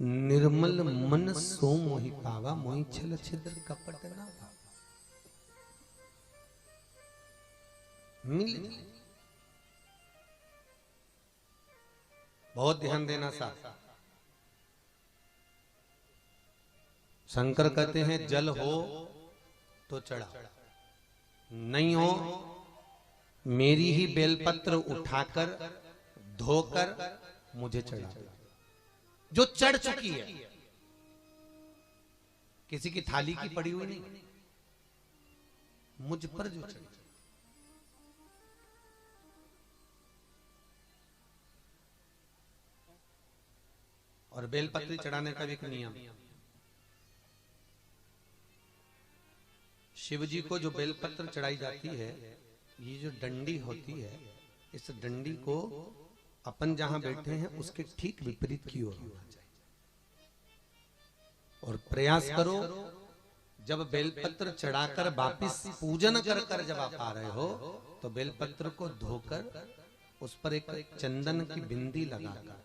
निर्मल मन सो मोहि पावा, मोहि छल छिद्र कपट ना पावा। मिल बहुत ध्यान देना साथ। शंकर कहते हैं जल हो तो चढ़ा, नहीं हो मेरी ही बेलपत्र उठाकर धोकर मुझे चढ़ा। जो चढ़ चुकी है, किसी की थाली की पड़ी हुई नहीं, मुझ पर जो चढ़। और बेलपत्री चढ़ाने का भी एक नियम, शिव जी को जो बेलपत्र चढ़ाई जाती है, ये जो डंडी होती है, इस डंडी को अपन जहां बैठे हैं उसके ठीक विपरीत की ओर होना चाहिए। और प्रयास करो जब बेलपत्र चढ़ाकर वापिस पूजन कर कर जब आप आ रहे हो, तो बेलपत्र को धोकर उस पर एक चंदन की बिंदी लगाकर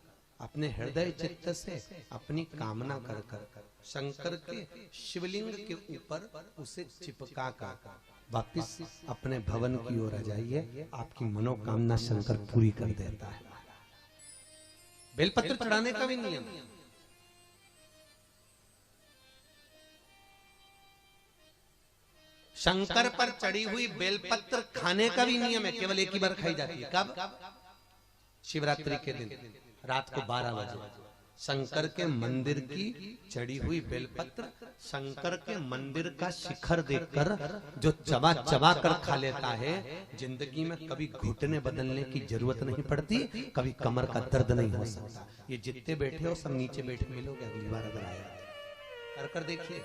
अपने हृदय चित्त से अपनी कामना कर कर शंकर के शिवलिंग के ऊपर उसे चिपका कर वापिस अपने भवन की ओर आ जाइए। आपकी मनोकामना शंकर पूरी कर देता है। बेलपत्र चढ़ाने का भी नियम, शंकर पर चढ़ी हुई बेलपत्र खाने का भी नियम है। केवल एक ही बार खाई जाती है। कब? शिवरात्रि के दिन रात को 12 बजे शंकर के मंदिर की चढ़ी हुई बेलपत्र शंकर के मंदिर का शिखर देखकर जो चबा चबा कर खा लेता है, जिंदगी में कभी घुटने बदलने की जरूरत नहीं पड़ती, कभी कमर का दर्द नहीं हो सकता। ये जितने बैठे हो सब नीचे बैठे मिलोगे अगली बार अगर आया कर देखिए।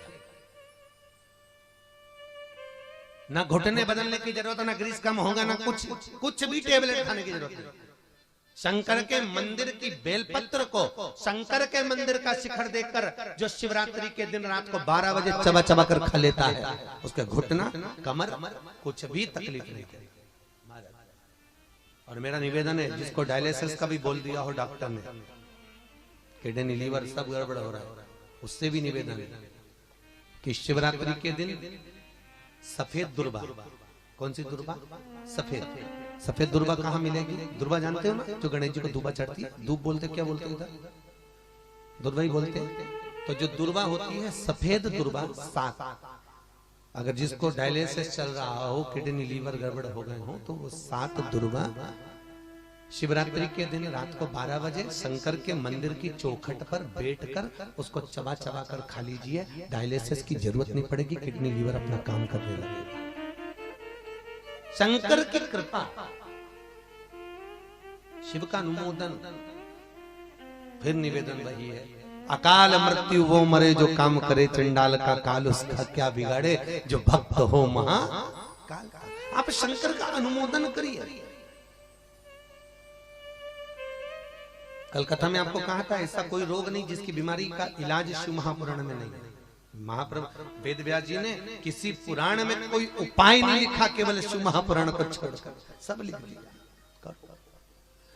ना घुटने बदलने की जरूरत है, ना ग्रीस कम होगा, ना कुछ भी टेबलेट खाने की जरूरत नहीं। शंकर के मंदिर की बेलपत्र को शंकर के मंदिर का शिखर देखकर जो शिवरात्रि के दिन रात को 12 बजे चबा चबा कर खा लेता है, उसका घुटना कमर कुछ भी तकलीफ नहीं करेगी। और मेरा निवेदन है, जिसको डायलिसिस का भी बोल दिया हो डॉक्टर ने, किडनी लीवर सब गड़बड़ हो रहा है, उससे भी निवेदन है कि शिवरात्रि के दिन सफेद दुर्बा, कौन सी दुर्बा? सफेद दुर्बा कहाँ मिलेगी? दुर्बा जानते हो ना, जो गणेश जी को दुबा चढ़ती है, दूब बोलते, क्या बोलते हैं इधर? दुर्बा ही बोलते हैं। तो जो दुर्बा होती है सफेद दुर्बा 7, अगर जिसको डायलिसिस चल रहा हो, किडनी लीवर गड़बड़ हो गए हो, तो वो 7 दुर्बा शिवरात्रि के दिन रात को 12 बजे शंकर के मंदिर की चौखट पर बैठकर उसको चबा चबा कर खा लीजिए। डायलिसिस की जरूरत नहीं पड़ेगी, किडनी लीवर अपना काम करने लगेगा। शंकर की कृपा, शिव का अनुमोदन। फिर निवेदन वही है, अकाल मृत्यु वो मरे जो काम करे, चंडाल का काल उसका क्या बिगाड़े, जो भक्त हो महाकाल। आप शंकर का अनुमोदन करिए। कल कथा में आपको कहा था, ऐसा कोई रोग नहीं जिसकी बीमारी का इलाज शिव महापुराण में नहीं। महाप्रभु वेद व्यास जी ने किसी पुराण में कोई उपाय नहीं लिखा, केवल शिव महापुराण को छोड़कर सब लिख दिया।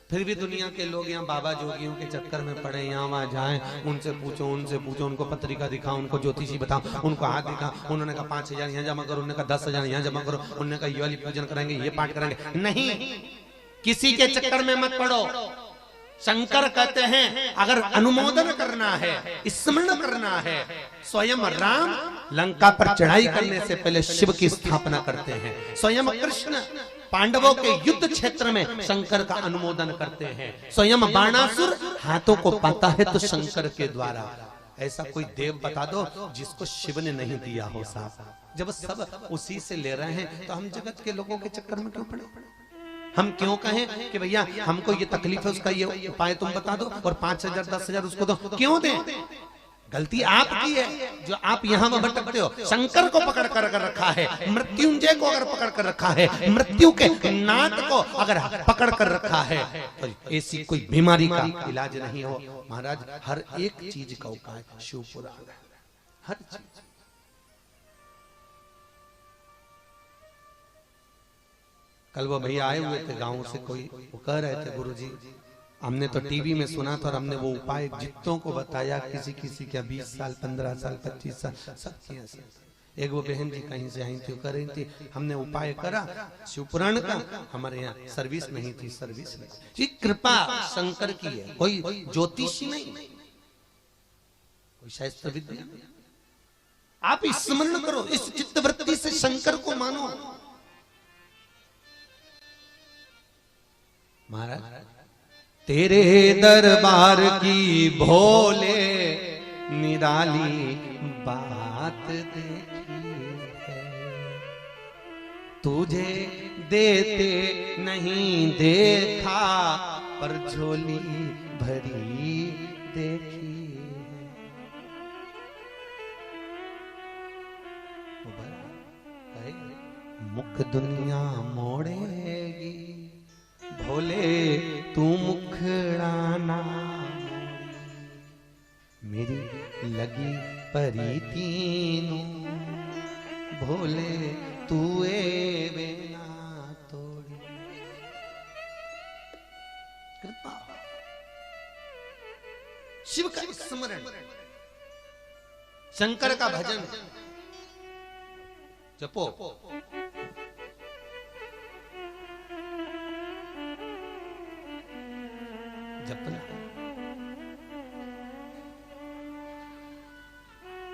फिर भी दुनिया के लोग यहाँ बाबा जोगियों के चक्कर में पड़े, यहाँ वहां जाएं, उनसे पूछो, उनको पत्रिका दिखाओ, उनको ज्योतिषी बताओ, उनको हाथ दिखा। उन्होंने कहा 5000 यहाँ जमा करो, उन्होंने कहा 10,000 यहाँ जमा करो, उन्होंने कहा ये वाली पूजन करेंगे, ये पाठ करेंगे। नहीं, किसी के चक्कर में मत पड़ो। शंकर कहते हैं अगर अनुमोदन करना है, स्मरण करना है, स्वयं राम लंका पर चढ़ाई करने से पहले शिव की स्थापना करते हैं। स्वयं कृष्ण पांडवों के युद्ध क्षेत्र में शंकर का अनुमोदन करते हैं। स्वयं बाणासुर हाथों को पाता है तो शंकर के द्वारा। ऐसा कोई देव बता दो जिसको शिव ने नहीं दिया हो साहब। जब सब उसी से ले रहे हैं तो हम जगत के लोगों के चक्कर में क्यों पड़े? हम क्यों कहें कि भैया हमको ये तकलीफ है, उसका ये उपाय तुम बता दो और 5000 10,000 उसको दो? क्यों दें? गलती आपकी है जो आप यहाँ वहां भटकते हो। शंकर को पकड़ कर रखा है, मृत्युंजय को अगर पकड़ कर रखा है, मृत्यु के नाथ को अगर पकड़ कर रखा है, तो ऐसी कोई बीमारी का इलाज नहीं हो। महाराज हर एक चीज का उपाय शिव पुराण है, हर चीज। कल वो भैया आए हुए थे गांव से, कोई वो कह रहे थे गुरुजी हमने तो टीवी में सुना था और हमने वो उपाय जितों को बताया, किसी किसी का 20 साल 15 साल 25 साल सब किया। एक वो बहन जी कहीं से आई थी, कर रही थी, हमने उपाय करा शिवपुराण का, हमारे यहाँ सर्विस नहीं थी, सर्विस नहीं। ये कृपा शंकर की है, कोई ज्योतिषी नहीं, कोई शास्त्र विद्या नहीं। आप स्मरण करो, इस चित्तवृत्ति से शंकर को मानो। महाराज तेरे दरबार की भोले निराली बात देखी है, तुझे देते नहीं देखा पर झोली भरी देखी है। मुख दुनिया मोड़ेगी भोले तू मुखड़ाना, मेरी लगी परी तीनों भोले तू बेना तोड़ी। कृपा शिव का स्मरण, शंकर का भजन जपो। जपना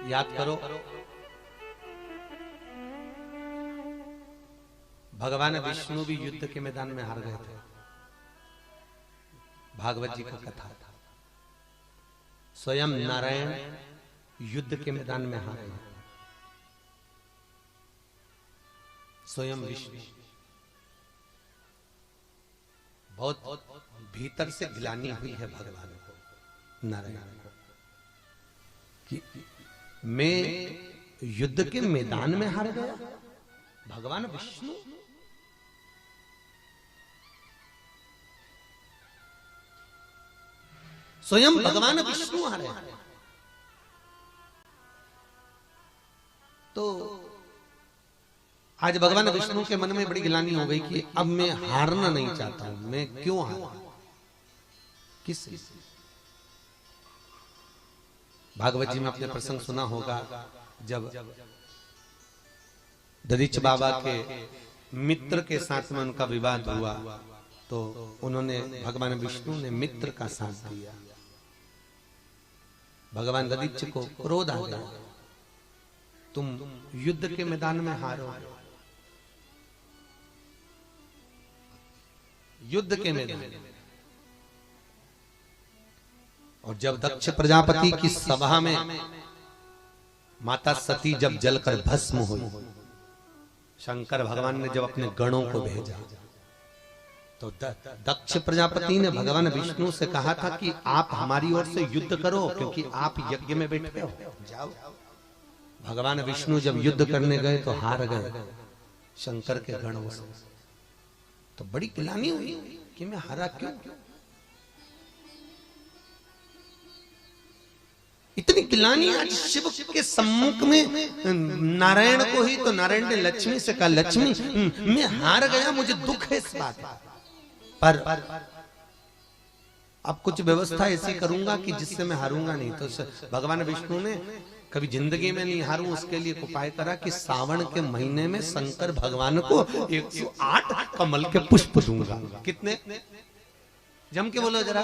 याद करो, भगवान विष्णु भी युद्ध के मैदान में हार गए थे। भागवत जी का कथा था, स्वयं नारायण युद्ध के मैदान में हार गए, स्वयं विष्णु। बहुत भीतर से गिलानी हुई है भगवान को, नारायण को, कि मैं युद्ध के मैदान में हार गया। भगवान विष्णु स्वयं भगवान विष्णु हारे। तो आज भगवान विष्णु के मन में बड़ी गिलानी हो गई कि अब मैं हारना नहीं चाहता हूं, मैं क्यों हारा, किस। भागवत जी में आपने प्रसंग सुना होगा, जब दधीच बाबा के मित्र के साथ में उनका विवाद हुआ तो उन्होंने, भगवान विष्णु ने मित्र का साथ दिया। भगवान दधीच को क्रोध आ गया, तुम युद्ध के मैदान में हारो, युद्ध के मैदान। और जब दक्ष प्रजापति की सभा में माता सती जब जलकर भस्म हुई, शंकर भगवान ने जब अपने गणों को भेजा तो दक्ष प्रजापति ने भगवान विष्णु से कहा था कि आप हमारी ओर से युद्ध करो, क्योंकि आप यज्ञ में बैठे हो, जाओ। भगवान विष्णु जब युद्ध करने गए तो हार गए शंकर के गणों से। तो बड़ी गिलानी हुई कि मैं हारा क्यों। इतनी गिलानी आज शिव के सम्मुख में नारायण को ही, तो नारायण ने लक्ष्मी से कहा, लक्ष्मी मैं हार गया, मुझे दुख है इस बात पर अब कुछ व्यवस्था ऐसी करूंगा कि जिससे मैं हारूंगा नहीं। तो भगवान विष्णु ने कभी जिंदगी में नहीं हारूं उसके लिए उपाय करा कि सावन के महीने में शंकर भगवान को 108 कमल के पुष्प दूंगा। कितने? जम के बोलो जरा।